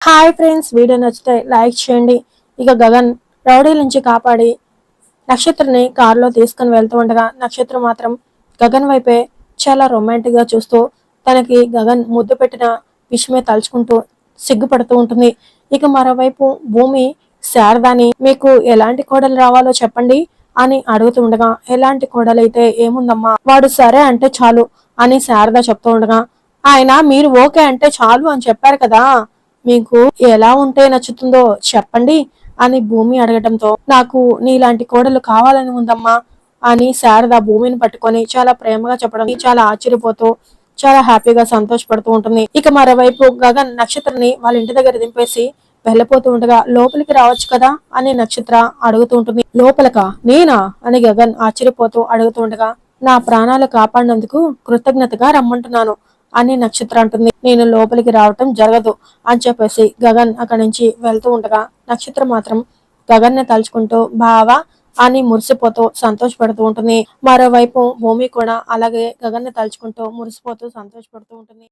Hi friends, video నచ్చితే like చేయండి. ఇక గగన్ రౌడీ నుంచి కాపాడి నక్షత్రని కారులో తీసుకుని వెళ్తూ ఉండగా నక్షత్రం మాత్రం గగన్ వైపే చాలా రొమాంటిక్ గా చూస్తూ తనకి గగన్ ముద్దు పెట్టిన విషయమే తలుచుకుంటూ సిగ్గుపడుతూ ఉంటుంది. ఇక మరోవైపు భూమి శారదాని మీకు ఎలాంటి కోడలు రావాలో చెప్పండి అని అడుగుతూ ఉండగా, ఎలాంటి కోడలైతే ఏముందమ్మా, వాడు సరే అంటే చాలు అని శారద చెప్తూ ఉండగా, ఆయన మీరు ఓకే అంటే చాలు అని చెప్పారు కదా, మీకు ఎలా ఉంటే నచ్చుతుందో చెప్పండి అని భూమి అడగటంతో, నాకు నీలాంటి కోడలు కావాలని ఉందమ్మా అని శారద భూమిని పట్టుకొని చాలా ప్రేమగా చెప్పడం చాలా ఆశ్చర్యపోతూ చాలా హ్యాపీగా సంతోషపడుతూ ఉంటుంది. ఇక మరోవైపు గగన్ నక్షత్రని వాళ్ళ ఇంటి దగ్గర దింపేసి వెళ్ళిపోతూ ఉండగా, లోపలికి రావచ్చు కదా అని నక్షత్ర అడుగుతూ ఉంటుంది. లోపలకా? నేనా అని గగన్ ఆశ్చర్యపోతూ అడుగుతూ ఉండగా, నా ప్రాణాలు కాపాడినందుకు కృతజ్ఞతగా రమ్మంటున్నాను అని నక్షత్ర అంటుంది. నేను లోపలికి రావటం జరగదు అని చెప్పేసి గగన్ అక్కడి నుంచి వెళ్తూ ఉండగా, నక్షత్రం మాత్రం గగన్ ని తలుచుకుంటూ బావా అని మురిసిపోతూ సంతోషపడుతూ ఉంటుంది. మరోవైపు భూమి కూడా అలాగే గగన్ ని తలుచుకుంటూ మురిసిపోతూ సంతోషపడుతూ ఉంటుంది.